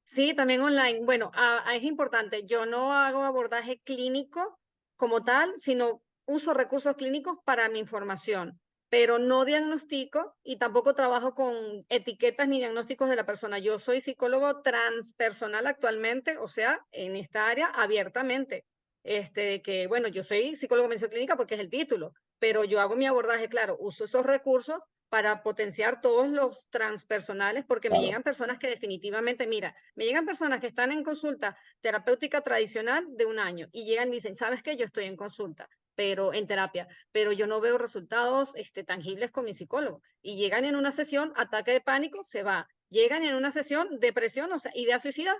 Sí, también online. Bueno, es importante, yo no hago abordaje clínico como tal, sino uso recursos clínicos para mi información, pero no diagnostico y tampoco trabajo con etiquetas ni diagnósticos de la persona. Yo soy psicólogo transpersonal actualmente, o sea, en esta área abiertamente. Que bueno, yo soy psicólogo de medicina clínica porque es el título, pero yo hago mi abordaje, claro, uso esos recursos para potenciar todos los transpersonales, porque me Claro, llegan personas que definitivamente, mira, me llegan personas que están en consulta terapéutica tradicional de un año y llegan y dicen, ¿sabes qué? Yo estoy en consulta, pero en terapia, pero yo no veo resultados tangibles con mi psicólogo. Y llegan en una sesión, ataque de pánico, se va. Llegan en una sesión, depresión, o sea, idea suicida,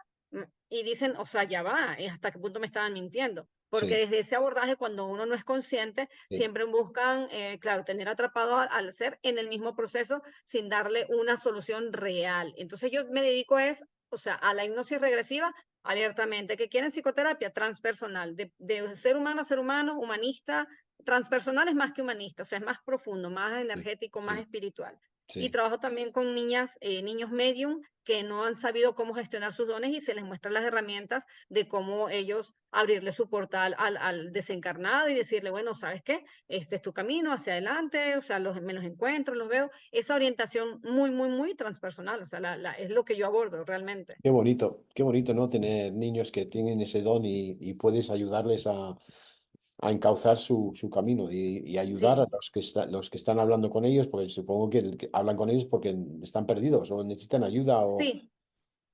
y dicen, o sea, ya va, ¿hasta qué punto me estaban mintiendo? Porque sí, desde ese abordaje, cuando uno no es consciente, sí, siempre buscan, claro, tener atrapado al ser en el mismo proceso sin darle una solución real. Entonces yo me dedico es, o sea, a la hipnosis regresiva abiertamente. ¿Que quieren psicoterapia? Transpersonal, de ser humano, humanista. Transpersonal es más que humanista, o sea, es más profundo, más sí, energético, más sí, espiritual. Y sí. trabajo también con niñas, niños medium que no han sabido cómo gestionar sus dones y se les muestran las herramientas de cómo ellos abrirle su portal al desencarnado y decirle, bueno, ¿sabes qué? Este es tu camino hacia adelante, o sea, me los encuentro, los veo. Esa orientación muy, muy, muy transpersonal, o sea, es lo que yo abordo realmente. Qué bonito, ¿no? Tener niños que tienen ese don y puedes ayudarles a encauzar su camino y ayudar a Sí, los que están hablando con ellos, porque supongo que hablan con ellos porque están perdidos o necesitan ayuda o... sí.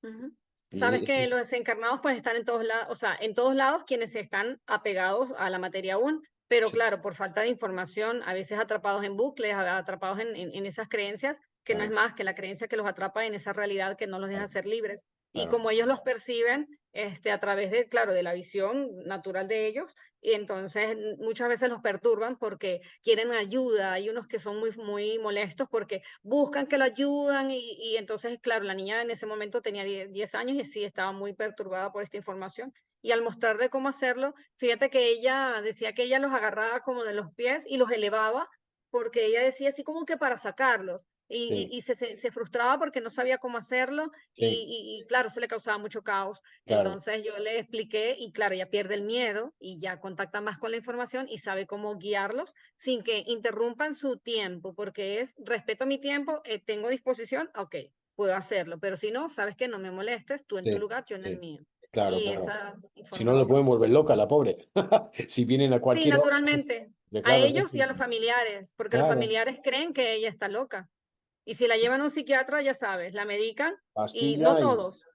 Ujú. Sabes Y eso que es- los desencarnados pues están en todos lados, o sea, en todos lados quienes están apegados a la materia aún, pero sí, claro, por falta de información, a veces atrapados en bucles, atrapados en esas creencias, que no es claro, más que la creencia que los atrapa en esa realidad que no los deja claro, ser libres. Y claro, como ellos los perciben, a través de, claro, de la visión natural de ellos, y entonces muchas veces los perturban porque quieren ayuda. Hay unos que son muy, muy molestos porque buscan que lo ayudan y entonces, claro, la niña en ese momento tenía 10 años y sí estaba muy perturbada por esta información. Y al mostrarle cómo hacerlo, fíjate que ella decía que ella los agarraba como de los pies y los elevaba porque ella decía así como que para sacarlos. sí, Se frustraba porque no sabía cómo hacerlo sí, claro, se le causaba mucho caos. claro, Entonces yo le expliqué y claro, ella pierde el miedo y ya contacta más con la información y sabe cómo guiarlos sin que interrumpan su tiempo, porque es respeto mi tiempo, tengo disposición, ok, puedo hacerlo, pero si no, sabes que no me molestes, tú en tu sí, lugar, yo en el sí, mío. claro, Y claro. esa Si no, lo pueden información. volver loca la pobre. Si vienen a Sí, cualquier hora, naturalmente, a claro, ellos y a los familiares, porque los claro, familiares creen que ella está loca. Y si la llevan a un psiquiatra, ya sabes, la medican y pastilla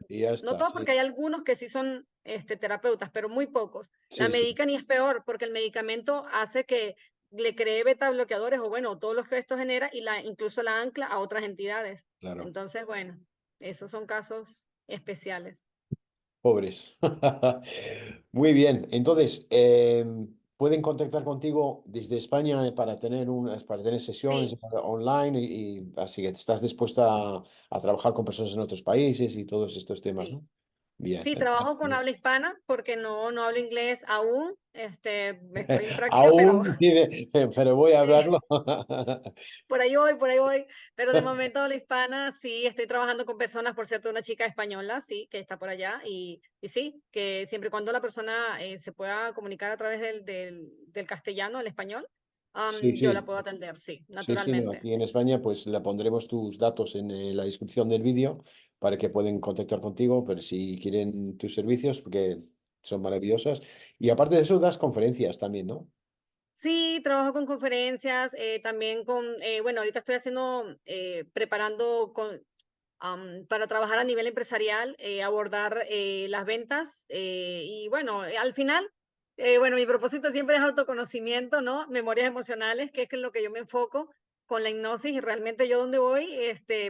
y ya no está, todos porque sí, hay algunos que sí son terapeutas, pero muy pocos. La sí, sí, medican y es peor porque el medicamento hace que le cree beta bloqueadores o bueno, todos los que esto genera y incluso la ancla a otras entidades. claro. Entonces, bueno, esos son casos especiales. Pobres. Muy bien. Entonces, pueden contactar contigo desde España para tener sesiones Sí, online y así que estás dispuesta a trabajar con personas en otros países y todos estos temas, sí. ¿no? Bien. Sí, trabajo con habla hispana porque no hablo inglés aún. Estoy en práctica, pero Aún, pero voy a sí. hablarlo. Por ahí voy, por ahí voy. Pero de momento habla hispana, sí, estoy trabajando con personas, por cierto, una chica española, sí, que está por allá. Y sí, que siempre y cuando la persona se pueda comunicar a través del castellano, el español, Sí, yo la sí. puedo atender, sí, Sí, sí, no, naturalmente. aquí en España pues le pondremos tus datos en la descripción del vídeo para que pueden contactar contigo, pero si quieren tus servicios, porque son maravillosas. Y aparte de eso, das conferencias también, ¿no? Sí, trabajo con conferencias, también bueno, ahorita estoy haciendo, preparando para trabajar a nivel empresarial, abordar las ventas y bueno, al final, bueno, mi propósito siempre es autoconocimiento, ¿no? Memorias emocionales, que es en lo que yo me enfoco con la hipnosis y realmente yo donde voy,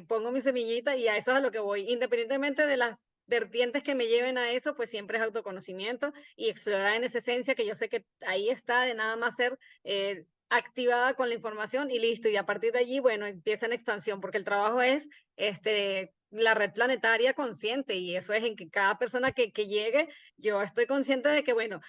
pongo mi semillita y a eso es a lo que voy. Independientemente de las vertientes que me lleven a eso, pues siempre es autoconocimiento y explorar en esa esencia que yo sé que ahí está, de nada más ser activada con la información y listo. Y a partir de allí, bueno, empieza en expansión, porque el trabajo es la red planetaria consciente y eso es en que cada persona que llegue, yo estoy consciente de que, bueno,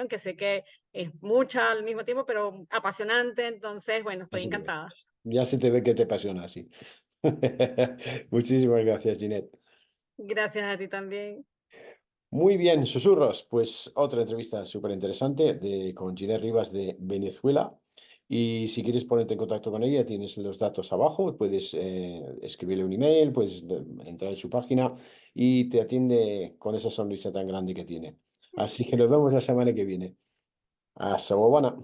que sé que es mucha al mismo tiempo, pero apasionante, entonces, bueno, Ya estoy se te ve. encantada. Ya se te ve que te apasiona, sí. Muchísimas gracias, Ginette. Gracias a ti también. Muy bien, susurros. Pues otra entrevista súper interesante con Ginette Rivas de Venezuela. Y si quieres ponerte en contacto con ella, tienes los datos abajo. Puedes escribirle un email, puedes entrar en su página y te atiende con esa sonrisa tan grande que tiene. Así que nos vemos la semana que viene. Hasta luego.